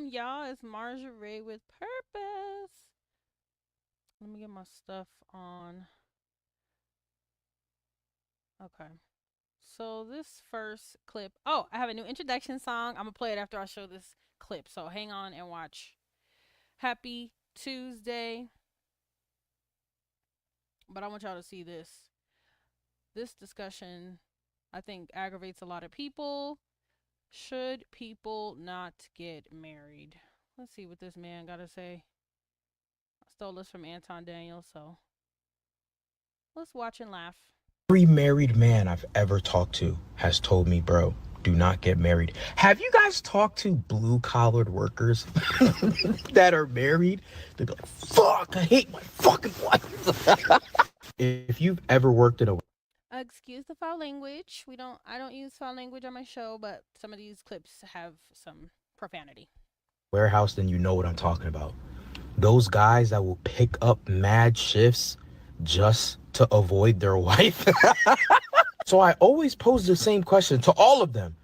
on, y'all? It's Marjorie with Purpose. Let me get my stuff on. Okay. So this first clip. Oh, I have a new introduction song. I'm gonna play it after I show this clip. So hang on and watch. Happy Tuesday. But I want y'all to see this. This discussion, I think, aggravates a lot of people. Should people not get married? Let's see what this man got to say. I stole this from Anton Daniels, so let's watch and laugh. Every married man I've ever talked to has told me, bro, do not get married. Have you guys talked to blue-collared workers that are married? They're like, fuck, I hate my fucking wife. If you've ever worked in a Excuse the foul language. I don't use foul language on my show, but some of these clips have some profanity. warehouse, then you know what I'm talking about. Those guys that will pick up mad shifts just to avoid their wife. So I always pose the same question to all of them.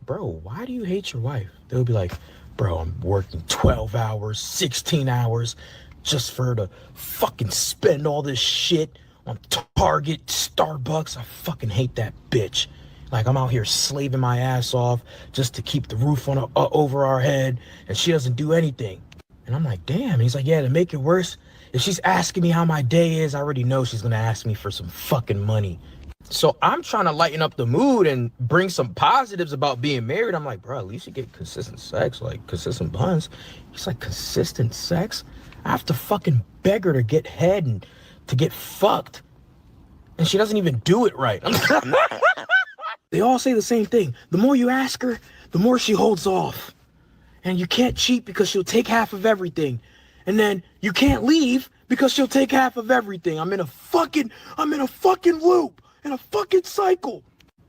Bro, why do you hate your wife? They'll be like, bro, I'm working 12 hours, 16 hours just for her to fucking spend all this shit on Target, Starbucks. I fucking hate that bitch. Like, I'm out here slaving my ass off just to keep the roof on over our head, and she doesn't do anything. And I'm like, damn. He's like, yeah, to make it worse, if she's asking me how my day is, I already know she's gonna ask me for some fucking money. So I'm trying to lighten up the mood and bring some positives about being married. I'm like, bro, at least you get consistent sex, like consistent buns. He's like, consistent sex? I have to fucking beg her to get head and to get fucked. And she doesn't even do it right. They all say the same thing. The more you ask her, the more she holds off. And you can't cheat because she'll take half of everything. And then you can't leave because she'll take half of everything. I'm in a fucking loop, in a fucking cycle.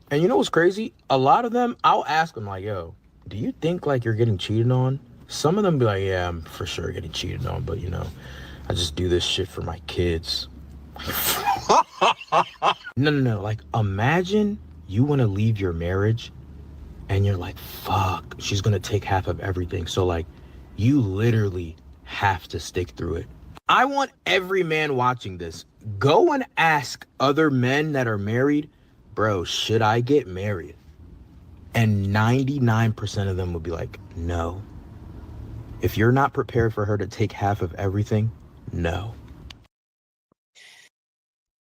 And you know what's crazy? A lot of them, I'll ask them like, yo, do you think like you're getting cheated on? Some of them be like, yeah, I'm for sure getting cheated on, but you know, I just do this shit for my kids. No. Like, imagine you want to leave your marriage and you're like, fuck, she's gonna take half of everything. So like, you literally have to stick through it. I want every man watching this, go and ask other men that are married, bro, should I get married? And 99% of them will be like, no. If you're not prepared for her to take half of everything, no.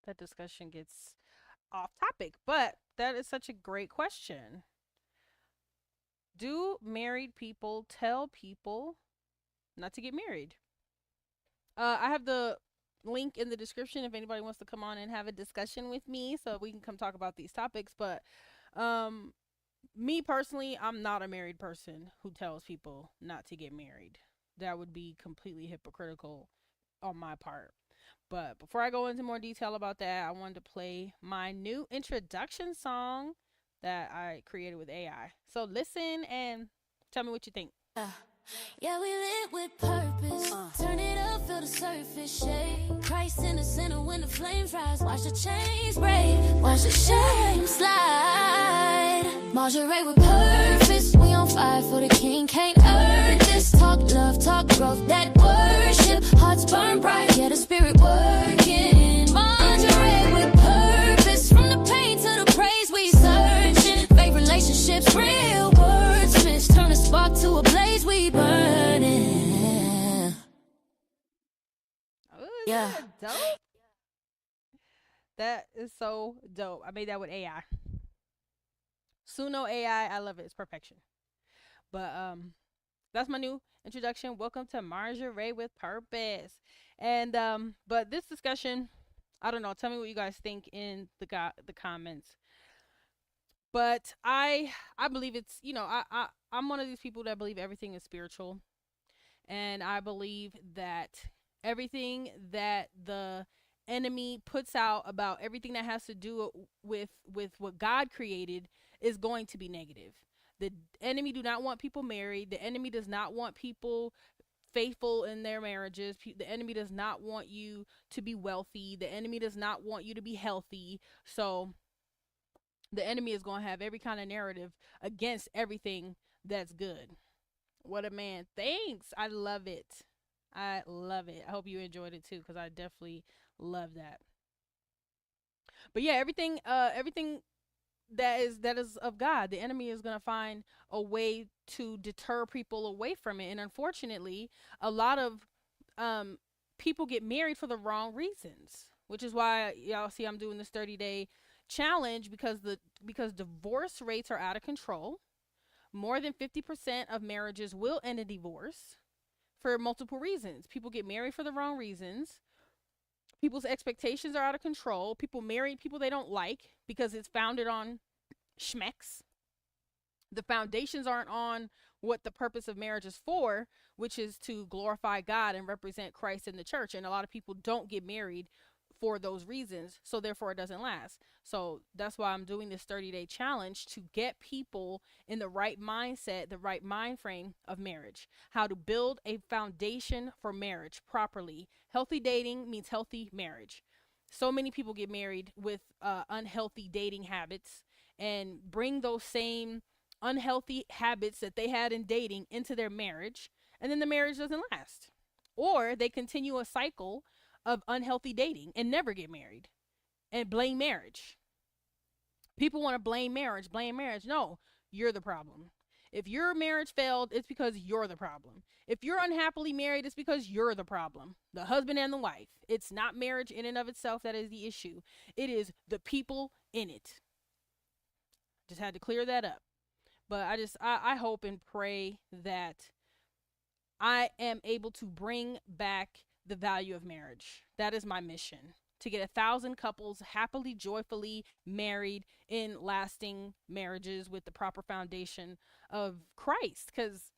That discussion gets off topic, but that is such a great question. Do married people tell people not to get married? I have the link in the description if anybody wants to come on and have a discussion with me so we can come talk about these topics. But um, me personally, I'm not a married person who tells people not to get married. That would be completely hypocritical on my part. But before I go into more detail about that, I wanted to play my new introduction song that I created with AI. So listen and tell me what you think. Yeah, we live with purpose. Turn it up, feel the surface shake. Christ in the center when the flames rise. Watch the chains break, watch the shame slide. Marjorie with purpose. We on fire for the king, can't earn this. Talk love, talk growth, that worship. Hearts burn bright, yeah, the spirit working. Marjorie with purpose. From the pain to the praise, we searching. Fake relationships, real wordsmiths. Turn a spark to a blaze, we burning. Oh, Yeah. that dope? That is so dope. I made that with AI. Suno AI, I love it. It's perfection. But that's my new introduction. Welcome to Marjorie with Purpose. And but this discussion, I don't know, tell me what you guys think in the comments. But I believe it's, I'm one of these people that believe everything is spiritual. And I believe that everything that the enemy puts out about everything that has to do with what God created is going to be negative. The enemy do not want people married. The enemy does not want people faithful in their marriages. The enemy does not want you to be wealthy. The enemy does not want you to be healthy. So the enemy is going to have every kind of narrative against everything that's good. What a man. Thanks. I love it. I love it. I hope you enjoyed it too, because I definitely love that. But yeah, everything that is of God, the enemy is gonna find a way to deter people away from it. And unfortunately, a lot of um people get married for the wrong reasons, which is why y'all see I'm doing this 30-day challenge, because divorce rates are out of control. More than 50% of marriages will end in divorce for multiple reasons. People get married for the wrong reasons. People's expectations are out of control. People marry people they don't like because it's founded on schmecks. The foundations aren't on what the purpose of marriage is for, which is to glorify God and represent Christ in the church. And a lot of people don't get married for those reasons, so therefore it doesn't last. So that's why I'm doing this 30-day challenge, to get people in the right mindset, the right mind frame of marriage, how to build a foundation for marriage properly. Healthy dating means healthy marriage. So many people get married with unhealthy dating habits and bring those same unhealthy habits that they had in dating into their marriage, and then the marriage doesn't last. Or they continue a cycle of unhealthy dating and never get married and blame marriage. People want to blame marriage. No, you're the problem. If your marriage failed, it's because you're the problem. If you're unhappily married, it's because you're the problem. The husband and the wife. It's not marriage in and of itself that is the issue. It is the people in it. Just had to clear that up. But I hope and pray that I am able to bring back the value of marriage. That is my mission. To get 1,000 couples happily, joyfully married in lasting marriages with the proper foundation of Christ. Because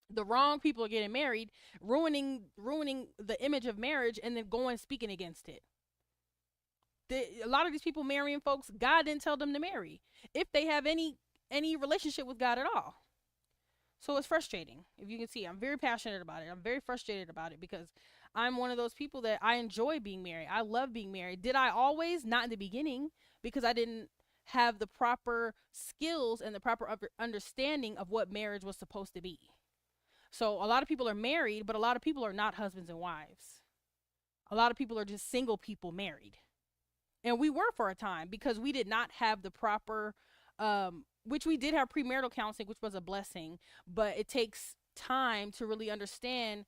the wrong people are getting married, ruining the image of marriage, and then going speaking against it. A lot of these people marrying folks God didn't tell them to marry, if they have any relationship with God at all. So it's frustrating. If you can see, I'm very passionate about it. I'm very frustrated about it, because I'm one of those people that I enjoy being married. I love being married. Did I always? Not in the beginning, because I didn't have the proper skills and the proper understanding of what marriage was supposed to be. So a lot of people are married, but a lot of people are not husbands and wives. A lot of people are just single people married. And we were for a time, because we did not have the proper which we did have premarital counseling, which was a blessing, but it takes time to really understand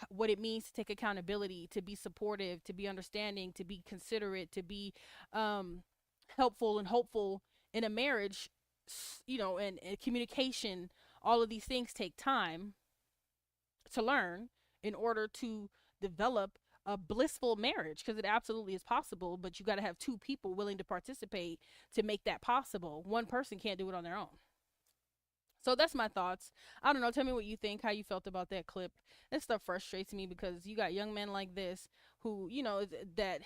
what it means to take accountability, to be supportive, to be understanding, to be considerate, to be helpful and hopeful in a marriage, and communication. All of these things take time to learn in order to develop a blissful marriage, because it absolutely is possible, but you got to have two people willing to participate to make that possible. One person can't do it on their own. So that's my thoughts. I don't know. Tell me what you think, how you felt about that clip. That stuff frustrates me, because you got young men like this who, that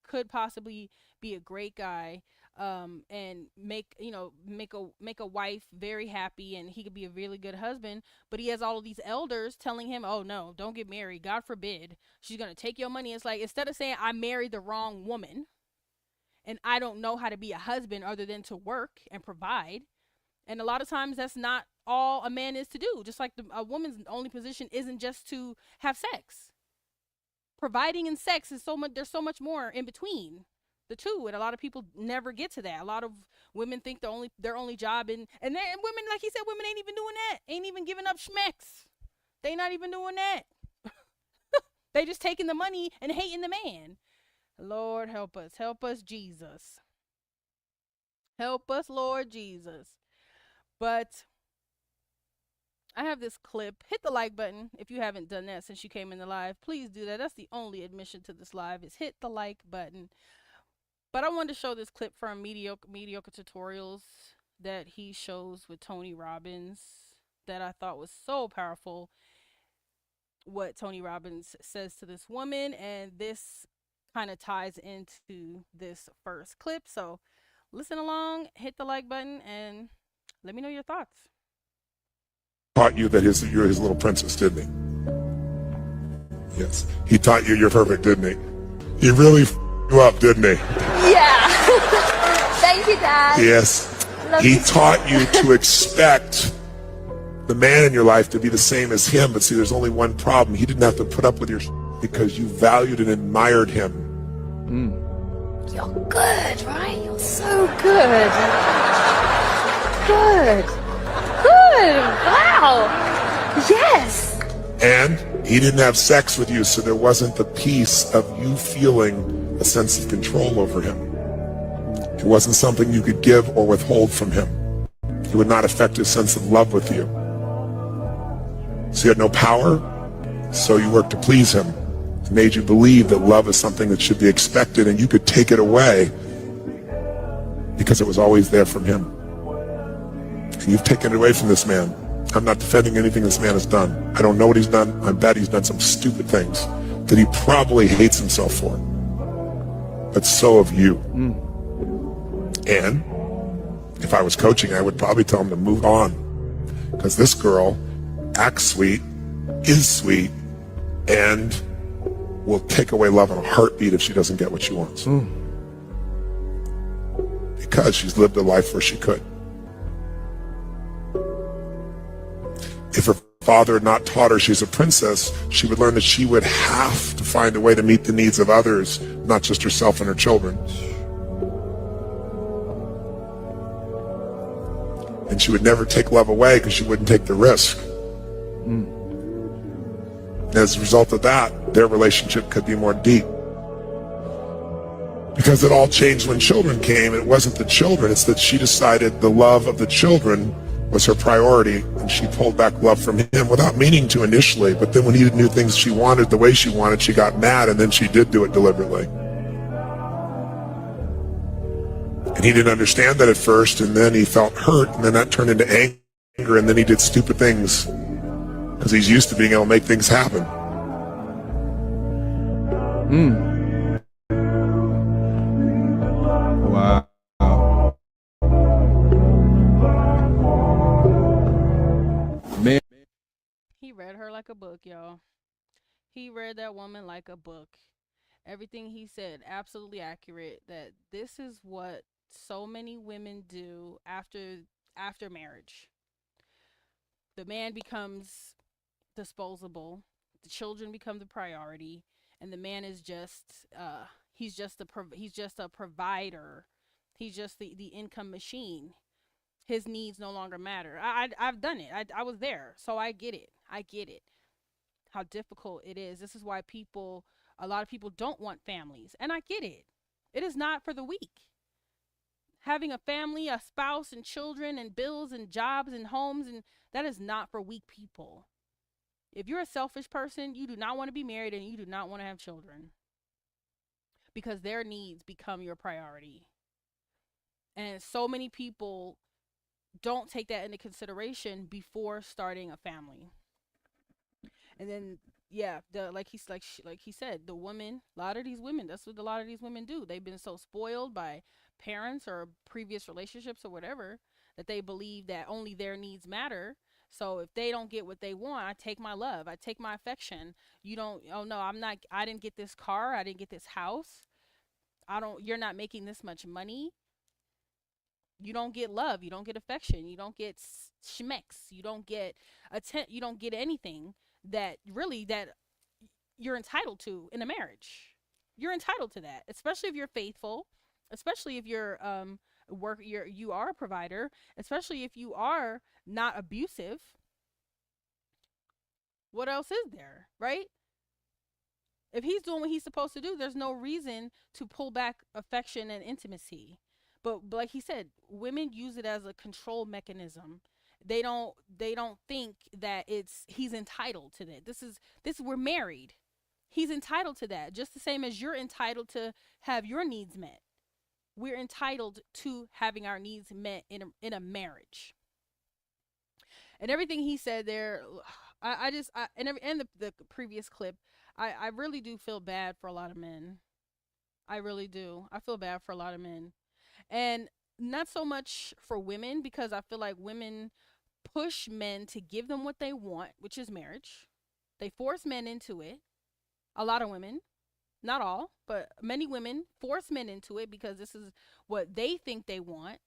could possibly be a great guy, and make a wife very happy, and he could be a really good husband, but he has all of these elders telling him, oh no, don't get married, God forbid, she's gonna take your money. It's like, instead of saying I married the wrong woman and I don't know how to be a husband other than to work and provide. And a lot of times that's not all a man is to do. Just like a woman's only position isn't just to have sex. Providing and sex is so much. There's so much more in between the two, and a lot of people never get to that. A lot of women think their only job, and women, like he said, women ain't even doing that. Ain't even giving up schmecks. They not even doing that. They just taking the money and hating the man. Lord help us, Jesus. Help us, Lord Jesus. But I have this clip. Hit the like button if you haven't done that since you came in the live. Please do that. That's the only admission to this live, is hit the like button. But I wanted to show this clip from mediocre tutorials that he shows with Tony Robbins, that I thought was so powerful. What Tony Robbins says to this woman, and this kind of ties into this first clip. So listen along, hit the like button, and let me know your thoughts. Taught you that you're his little princess, didn't he? Yes. He taught you you're perfect, didn't he? He really you up, didn't he? Yeah. Thank you, Dad. Yes. Love he you. taught you to expect the man in your life to be the same as him. But see, there's only one problem. He didn't have to put up with your because you valued and admired him. You're good, right? You're so good. Good. Good. Wow. Yes. And he didn't have sex with you, so there wasn't the peace of you feeling a sense of control over him. It wasn't something you could give or withhold from him. It would not affect his sense of love with you. So you had no power, so you worked to please him. It made you believe that love is something that should be expected and you could take it away because it was always there from him. And you've taken it away from this man. I'm not defending anything this man has done. I don't know what he's done. I bet he's done some stupid things that he probably hates himself for. But so have you. And if I was coaching, I would probably tell him to move on. Because this girl acts sweet, is sweet, and will take away love in a heartbeat if she doesn't get what she wants. Because she's lived a life where she could. If her father had not taught her she's a princess, she would learn that she would have to find a way to meet the needs of others, not just herself and her children. And she would never take love away because she wouldn't take the risk. And as a result of that, their relationship could be more deep. Because it all changed when children came. It wasn't the children, it's that she decided the love of the children was her priority, and she pulled back love from him without meaning to initially. But then when he didn't do things she wanted the way she wanted, she got mad, and then she did do it deliberately. And he didn't understand that at first, and then he felt hurt, and then that turned into anger, and then he did stupid things because he's used to being able to make things happen. Wow. Man. He read her like a book, y'all. He read that woman like a book. Everything he said, absolutely accurate. That this is what so many women do after marriage. The man becomes disposable. The children become the priority, and the man is just he's just a provider. He's just the income machine. His needs no longer matter. I've done it. I was there, so I get it. I get it. How difficult it is. This is why a lot of people don't want families, and I get it. It is not for the weak. Having a family, a spouse, and children, and bills, and jobs, and homes, and that is not for weak people. If you're a selfish person, you do not want to be married, and you do not want to have children, because their needs become your priority. And so many people don't take that into consideration before starting a family. And then like he said, the women, a lot of these women, that's what a lot of these women do. They've been so spoiled by parents or previous relationships or whatever that they believe that only their needs matter. So if they don't get what they want, I take my love, I take my affection. You don't, oh no, I didn't get this car, I didn't get this house. You're not making this much money. You don't get love, you don't get affection, you don't get schmecks, you don't get you don't get anything that you're entitled to in a marriage. You're entitled to that, especially if you're faithful, especially if you're you are a provider, especially if you are not abusive. What else is there, right? If he's doing what he's supposed to do, there's no reason to pull back affection and intimacy. But like he said, women use it as a control mechanism. They don't think that he's entitled to that. This we're married. He's entitled to that, just the same as you're entitled to have your needs met. We're entitled to having our needs met in a marriage. And everything he said there, and the previous clip, I really do feel bad for a lot of men. I really do. I feel bad for a lot of men. And not so much for women, because I feel like women push men to give them what they want, which is marriage. They force men into it. A lot of women, not all, but many women force men into it because this is what they think they want.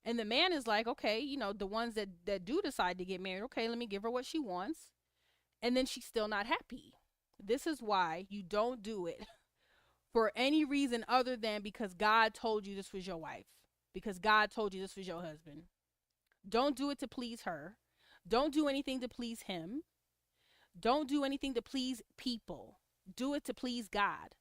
And the man is like, okay, the ones that do decide to get married, okay, let me give her what she wants. And then she's still not happy. This is why you don't do it for any reason other than because God told you this was your wife, because God told you this was your husband. Don't do it to please her. Don't do anything to please him. Don't do anything to please people. Do it to please God.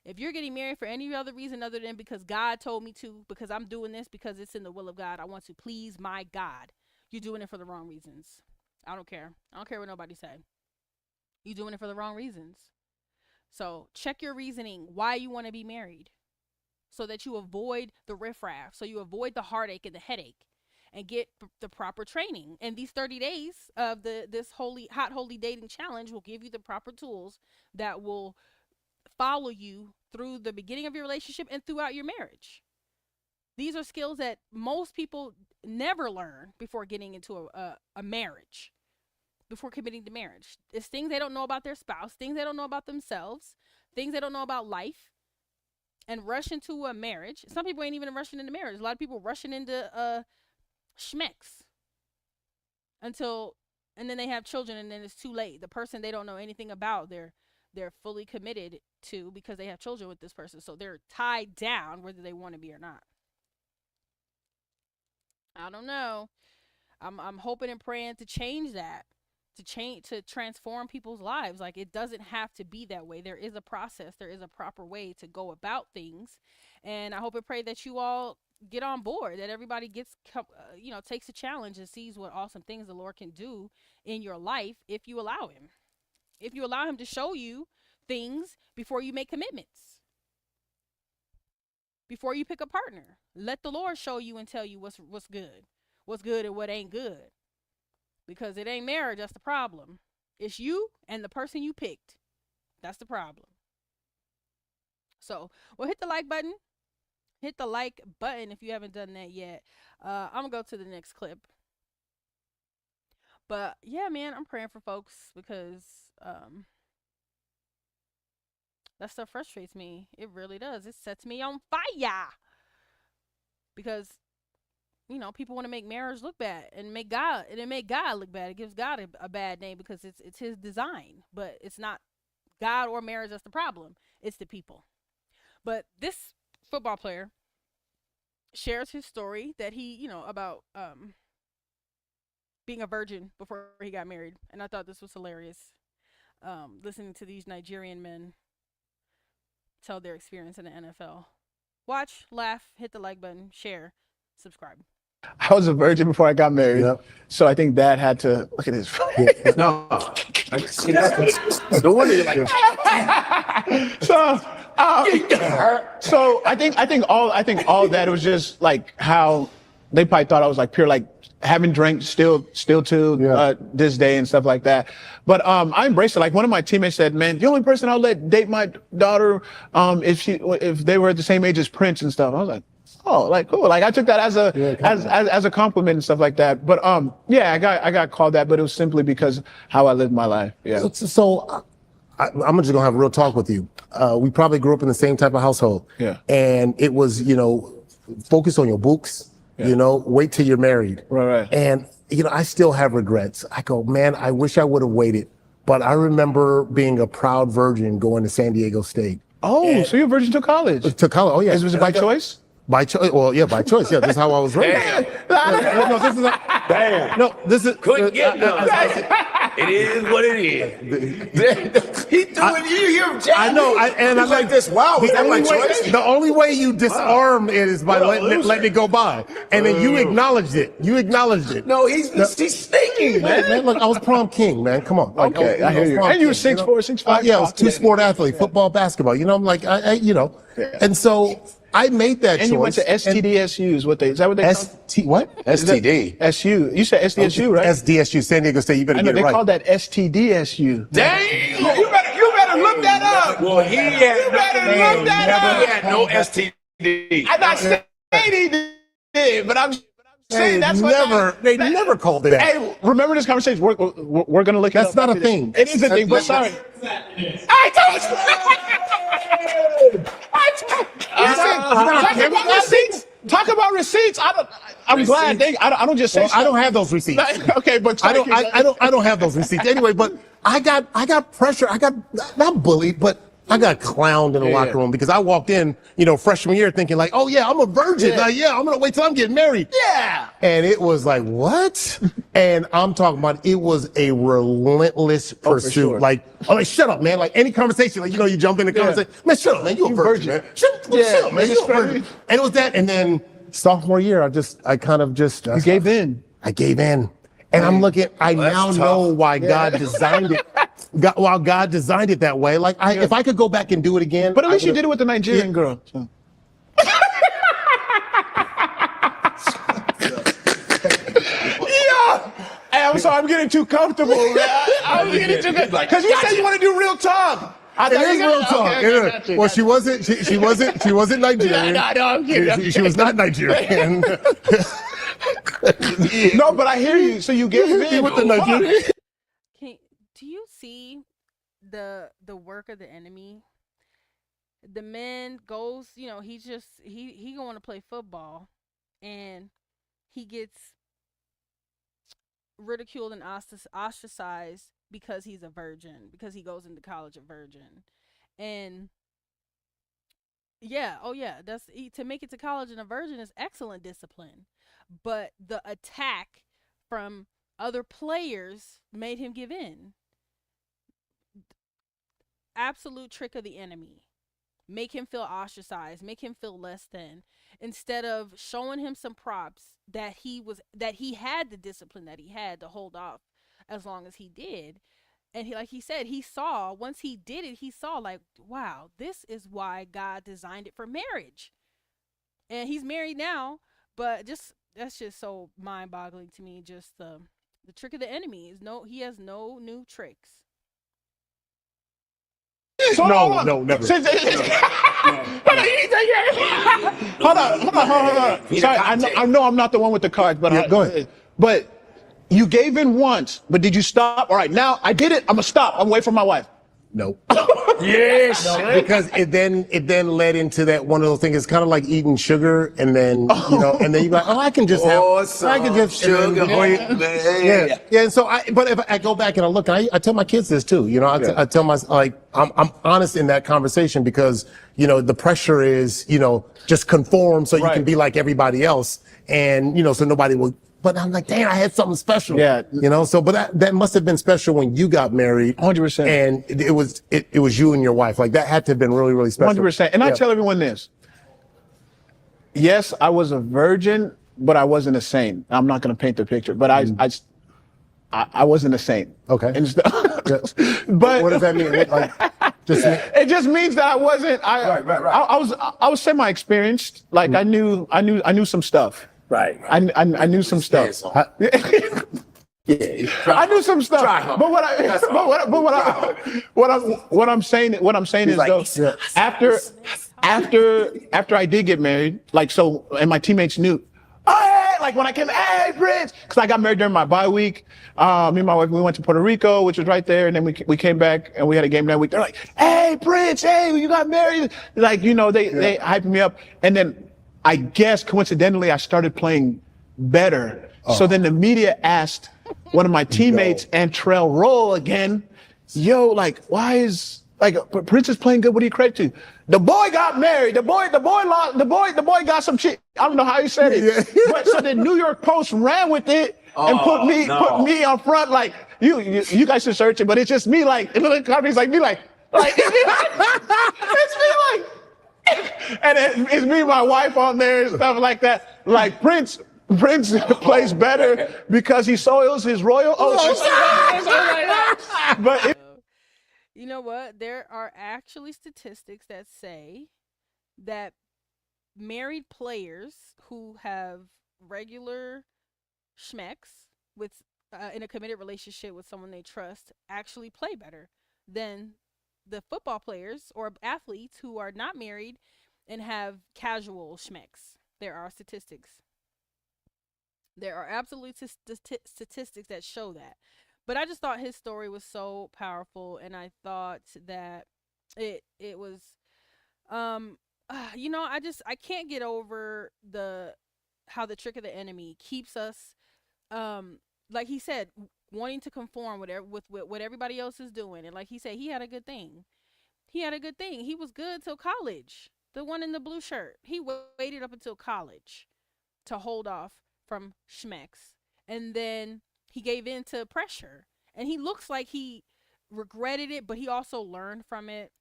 If you're getting married for any other reason other than because God told me to, because I'm doing this, because it's in the will of God, I want to please my God, you're doing it for the wrong reasons. I don't care. I don't care what nobody say. You're doing it for the wrong reasons. So check your reasoning why you want to be married, so that you avoid the riffraff, so you avoid the heartache and the headache, and get the proper training. And these 30 days of this hot holy dating challenge will give you the proper tools that will follow you through the beginning of your relationship and throughout your marriage. These are skills that most people never learn before getting into a marriage, before committing to marriage. It's things they don't know about their spouse, things they don't know about themselves, things they don't know about life, and rush into a marriage. Some people ain't even rushing into marriage. A lot of people rushing into schmecks and then they have children, and then it's too late. The person they don't know anything about, they're fully committed to because they have children with this person. So they're tied down whether they want to be or not. I don't know. I'm hoping and praying to change that, to transform people's lives. Like, it doesn't have to be that way. There is a process. There is a proper way to go about things. And I hope and pray that you all get on board, that everybody takes a challenge and sees what awesome things the Lord can do in your life if you allow him. If you allow him to show you things before you make commitments, before you pick a partner. Let the Lord show you and tell you what's good and what ain't good. Because it ain't marriage that's the problem. It's you and the person you picked. That's the problem. So, well, hit the like button. Hit the like button if you haven't done that yet. I'm going to go to the next clip. But, yeah, man, I'm praying for folks because that stuff frustrates me. It really does. It sets me on fire. Because, people want to make marriage look bad and make God look bad. It gives God a bad name because it's his design. But it's not God or marriage that's the problem. It's the people. But this football player shares his story that he, about being a virgin before he got married. And I thought this was hilarious. Listening to these Nigerian men tell their experience in the NFL. Watch, laugh, hit the like button, share, subscribe. I was a virgin before I got married. Yep. So I think Dad had to look at this. No. No wonder you're like. So I think all that was just like how they probably thought I was like pure, like having drank still to this day and stuff like that. But I embraced it. Like one of my teammates said, man, the only person I'll let date my daughter if they were at the same age as Prince and stuff. I was like, oh, like cool. Like I took that as a compliment and stuff like that. But yeah, I got called that, but it was simply because how I lived my life. Yeah. So I'm just gonna have a real talk with you. We probably grew up in the same type of household. Yeah. And it was, focus on your books. Yeah. Wait till you're married. Right. And I still have regrets. I go, man, I wish I would have waited. But I remember being a proud virgin going to San Diego State. Oh, so you're a virgin to college? To college. Oh yeah. Was it by choice? By choice. Well, yeah, by choice. Yeah, this is how I was raised. Couldn't get none. It is what it is. He threw it. You hear him, Jack? I know. And I'm like this. Wow. Was that my choice? The only way you disarm it is by letting it go by, and then you acknowledged it. No, he's sneaking, man. Look, I was prom king, man. Come on. Like, okay, I hear you. And you were 6'4", 6'5". Yeah, I was two-sport athlete, football, basketball. I'm like, and so. I made that choice. And you went to STDSU, is that what they call what? STD. SU. You said SDSU, right? SDSU, San Diego State. You better get it right. They call that STDSU. Damn! You better look that up. Well, he had no STD. I'm not saying he did, but I'm saying that's what they never called it that. Hey, remember this conversation? We're gonna look. That's not a thing. It is a thing, but sorry. I told you. Talk Talk about receipts. I'm glad I don't just say. Well, I don't have those receipts. Okay, but I don't have those receipts anyway. But I got pressure. I got not bullied, but I got clowned in the locker room because I walked in, freshman year thinking like, oh yeah, I'm a virgin. Yeah. Like, yeah, I'm gonna wait till I'm getting married. Yeah. And it was like, what? And I'm talking about it was a relentless pursuit. Sure. Like, shut up, man. Like any conversation, like you jump in the conversation, man, shut up, man. You a virgin, man. Shut up, man. You a virgin. And it was that. And then sophomore year, I kind of just You gave in. I gave in. And I'm looking, I now know why God designed it. While God designed it that way. Like, if I could go back and do it again. But at least you did it with the Nigerian girl. So. Yeah. Hey, I'm sorry, I'm getting too comfortable, man. I'm getting too good. Because you said you want to do real talk. It is real talk. Okay, got you. Well, she wasn't Nigerian. No, I'm kidding. She was not Nigerian. No, but I hear you. So you gave in with the Nigerian. Do you see the work of the enemy? The man goes, he going to play football, and he gets ridiculed and ostracized because he's a virgin, because he goes into college a virgin. And that's to make it to college and a virgin is excellent discipline. But the attack from other players made him give in. Absolute trick of the enemy. Make him feel ostracized, make him feel less than, instead of showing him some props that he had the discipline that he had to hold off as long as he did. And he said, once he did it, he saw like, wow, this is why God designed it for marriage. And he's married now, but that's just so mind-boggling to me. Just the trick of the enemy is he has no new tricks. So No, never. Hold on. Sorry, I know I'm not the one with the cards, but go ahead. But you gave in once, but did you stop? All right, now I did it. I'm gonna stop. I'm away from my wife. No. Yes. No, because it then led into that one of those things. It's kind of like eating sugar, and then and then you're like, I can just sugar, yeah. And so but if I go back and I look, I tell my kids this too. I tell my I'm honest in that conversation because the pressure is just conform so you can be like everybody else, and so nobody will. But I'm like, dang, I had something special. Yeah. So, but that must have been special when you got married. 100%. And it was you and your wife. Like that had to have been really, really special. 100%. And I tell everyone this. Yes, I was a virgin, but I wasn't a saint. I'm not going to paint the picture, but I wasn't a saint. Okay. But what does that mean? It just means that I wasn't. I was semi-experienced. Like I knew some stuff. Right. I knew some stuff. I knew some stuff. But what I'm saying is though, after I did get married, and my teammates knew, like when I came, hey Prince, because I got married during my bye week. Me and my wife, we went to Puerto Rico, which was right there, and then we came back and we had a game that week. They're like, hey Prince, hey, you got married. Like they hyped me up, and then I guess coincidentally I started playing better. So then the media asked one of my teammates, Antrell Roll again, why is Prince is playing good? What do you credit to? The boy got married. The boy got some shit. I don't know how he said it. But so the New York Post ran with it and put me on front. Like you guys should search it, but it's just me in the companies like me it's me and it's me and my wife on there and stuff like that. Like Prince plays better because he soils his royal oats. But you know what? There are actually statistics that say that married players who have regular schmecks with in a committed relationship with someone they trust actually play better than the football players or athletes who are not married and have casual schmecks. There are statistics. There are absolute statistics that show that. But I just thought his story was so powerful, and I thought that it was you know, I can't get over how the trick of the enemy keeps us, like he said, wanting to conform with what everybody else is doing. And like he said, he had a good thing. He had a good thing. He was good till college. The one in the blue shirt. He waited up until college to hold off from Schmecks. And then he gave in to pressure. And he looks like he regretted it, but he also learned from it.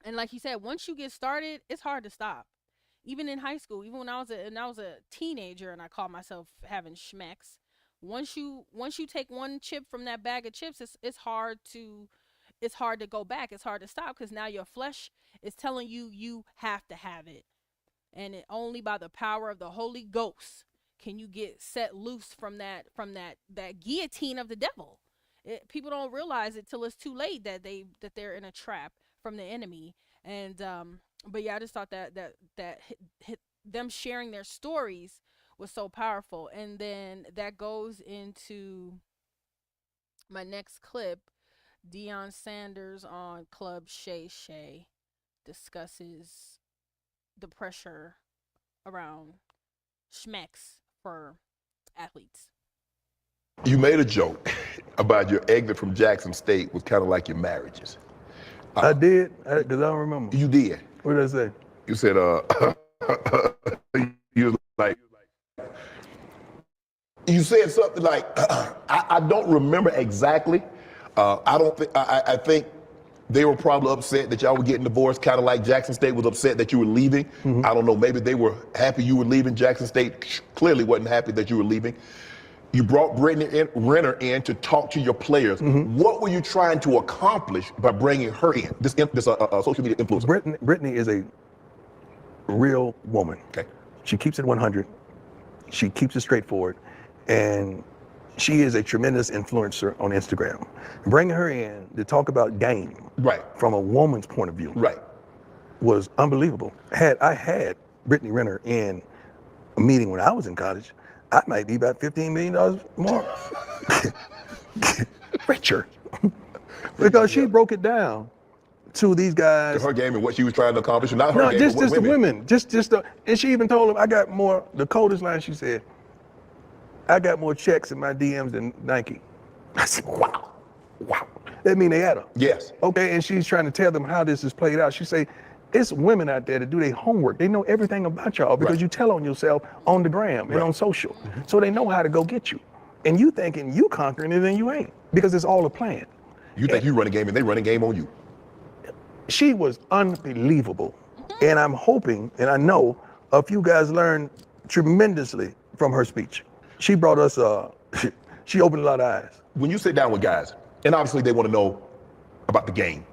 And like you said, once you get started, it's hard to stop. Even in high school, even when I was a teenager and I called myself having Schmecks, once you take one chip from that bag of chips, it's hard to go back. It's hard to stop because now your flesh is telling you you have to have it. And only by the power of the Holy Ghost can you get set loose from that guillotine of the devil. People don't realize it till it's too late that they're in a trap from the enemy. And but yeah, I just thought that them sharing their stories was so powerful. And then that goes into my next clip. Deion Sanders on Club Shay Shay discusses the pressure around Schmecks for athletes. You made a joke about your exit from Jackson State was kind of like your marriages. I did, because I don't remember. You did. What did I say? You said, you was like, you said something like, I don't remember exactly. I think they were probably upset that y'all were getting divorced, kind of like Jackson State was upset that you were leaving. Mm-hmm. I don't know, maybe they were happy you were leaving. Jackson State clearly wasn't happy that you were leaving. You brought Brittany Renner in to talk to your players. Mm-hmm. What were you trying to accomplish by bringing her in, this social media influencer? Brittany is a real woman. Okay. She keeps it 100. She keeps it straightforward. And she is a tremendous influencer on Instagram. Bringing her in to talk about game, right, from a woman's point of view, right, was unbelievable. Had I had Brittany Renner in a meeting when I was in college, I might be about $15 million more richer. Because she broke it down to these guys. To her game and what she was trying to accomplish, and not her game, just but the women. And she even told them, I got more, the coldest line she said, I got more checks in my DMs than Nike. I said, wow. That mean they had her. Yes. Okay, and she's trying to tell them how this is played out. She say, it's women out there that do their homework. They know everything about y'all because you tell on yourself on the gram and on social. Mm-hmm. So they know how to go get you. And you thinking you conquering it and you ain't, because it's all a plan. You think you run a game and they run a game on you. She was unbelievable. And I'm hoping, and I know, a few guys learned tremendously from her speech. She brought us, she opened a lot of eyes. When you sit down with guys, and obviously they want to know about the game,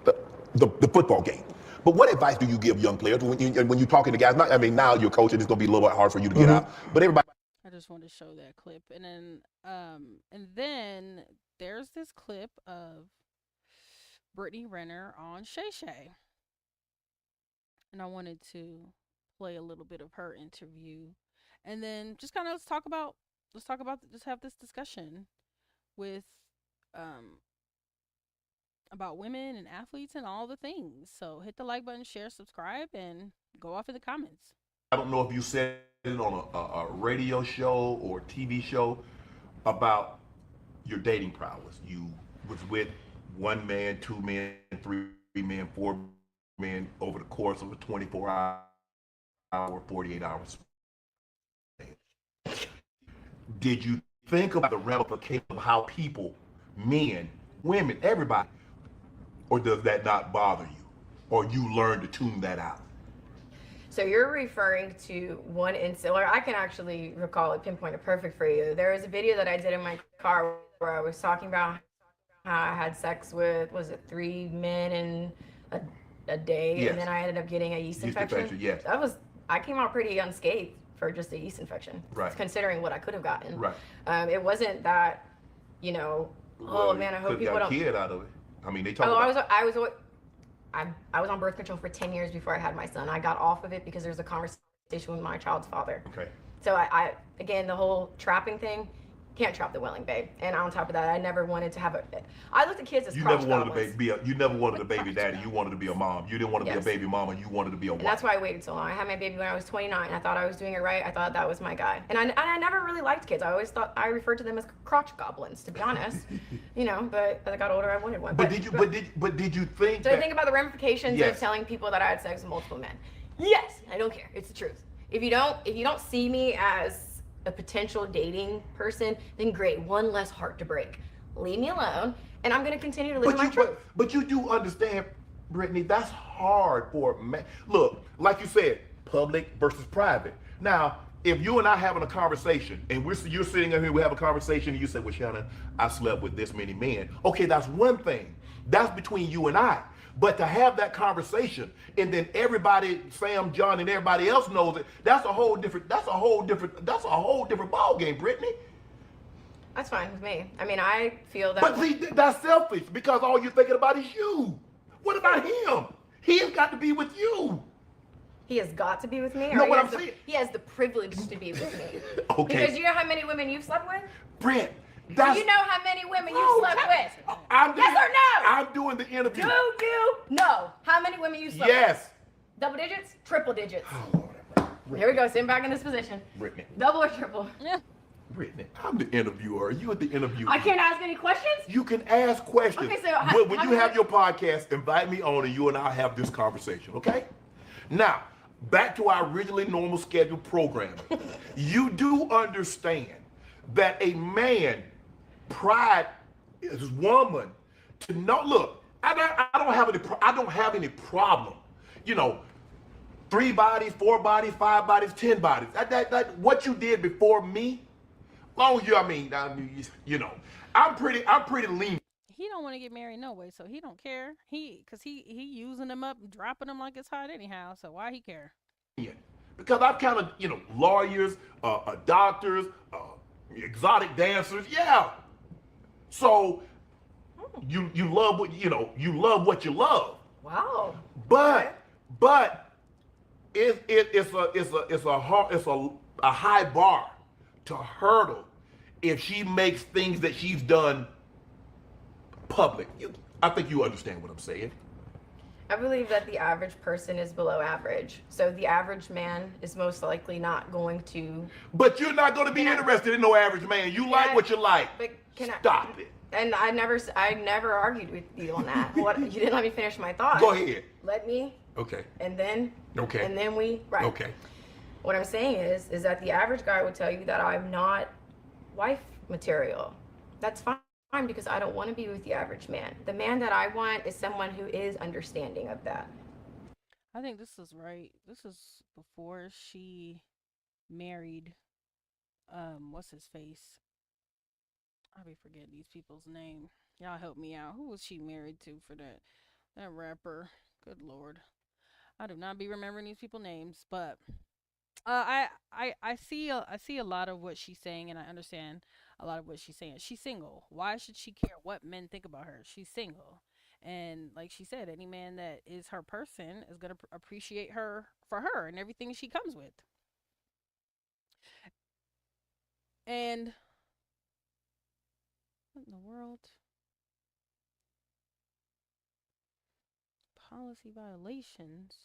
the football game. But what advice do you give young players when you're talking to guys? Not, I mean, now you're coaching, it's going to be a little bit hard for you to get out. But everybody. I just wanted to show that clip. And then there's this clip of Brittany Renner on Shay Shay. And I wanted to play a little bit of her interview. And then just kind of let's have this discussion with about women and athletes and all the things. So hit the like button, share, subscribe, and go off in the comments. I don't know if you said it on a radio show or TV show about your dating prowess. You was with one man, two men, three men, four men over the course of a 24-hour, 48 hours. Did you think about the ramifications of how people, men, women, everybody, or does that not bother you? Or you learn to tune that out? So you're referring to one incident, or I can actually recall it, pinpoint it perfect for you. There was a video that I did in my car where I was talking about how I had sex with, was it 3 men in a day? Yes. And then I ended up getting a yeast infection. Yes. I came out pretty unscathed for just a yeast infection, right, considering what I could have gotten. Right. It wasn't that, you know, oh man, I hope people don't. Kid out of it. I mean, they talk about. I was on birth control for 10 years before I had my son. I got off of it because there was a conversation with my child's father. Okay. So I again, the whole trapping thing, can't trap the willing, babe. And on top of that, I never wanted to have a. I looked at kids as You crotch never wanted goblins. to you never wanted a baby daddy. You wanted to be a mom. You didn't want to be a Yes. baby mama. You wanted to be a wife. And that's why I waited so long. I had my baby when I was 29. I thought I was doing it right. I thought that was my guy. And I never really liked kids. I always thought I referred to them as crotch goblins, to be honest. You know, but as I got older, I wanted one. But did you think? Did I think about the ramifications Yes. of telling people that I had sex with multiple men? Yes, I don't care. It's the truth. If you don't see me as a potential dating person, then great. One less heart to break. Leave me alone, and I'm gonna continue to live my truth. But you do understand, Brittany, that's hard for a man. Look, like you said, public versus private. Now, if you and I having a conversation, and you're sitting here, we have a conversation, and you say, well, Shannon, I slept with this many men. Okay, that's one thing. That's between you and I. But to have that conversation, and then everybody, Sam, John, and everybody else knows it, that's a whole different ball game, Brittany. That's fine with me. I mean, I feel that. But see, that's selfish because all you're thinking about is you. What about him? He has got to be with you. He has got to be with me? No, or what he I'm has the, saying- he has the privilege to be with me. Okay. Because you know how many women you've slept with? Brett, Do that's... you know how many women you've slept with? I'm Yes or no? I'm doing the interview. Do you know how many women you slept Yes. with? Double digits? Triple digits. Oh, Lord. Here we go, sitting back in this position. Brittany. Double or triple? Yeah. Brittany, I'm the interviewer. You are the interviewer. I can't ask any questions? You can ask questions. Okay, so when how you many- have your podcast, invite me on and you and I have this conversation, okay? Now, back to our originally normal scheduled programming. You do understand that a man pride his woman to know, look, I don't have any problem. You know, 3 bodies, 4 bodies, 5 bodies, 10 bodies. That what you did before me, long as you know, I'm pretty lenient. He don't want to get married no way, so he don't care. Cause he using them up, dropping them like it's hot anyhow. So why he care? Because I've kind of, lawyers, doctors, exotic dancers, yeah. So you love what you love what you love. Wow. But it's a high bar to hurdle if she makes things that she's done public. I think you understand what I'm saying. I believe that the average person is below average. So the average man is most likely not going to. But you're not going to be interested in no average man. You like what you like. But Stop it. And I never argued with you on that. What you didn't let me finish my thought. Go ahead. Let me. Okay. And then. Okay. And then we. Right. Okay. What I'm saying is that the average guy would tell you that I'm not wife material. That's fine because I don't want to be with the average man. The man that I want is someone who is understanding of that. I think this is right. This is before she married what's his face? I'll be forgetting these people's name. Y'all help me out. Who was she married to for that? That rapper. Good Lord. I do not be remembering these people's names, but I see a lot of what she's saying, and I understand a lot of what she's saying. She's single. Why should she care what men think about her? She's single, and like she said, any man that is her person is gonna appreciate her for her and everything she comes with. And what in the world? Policy violations.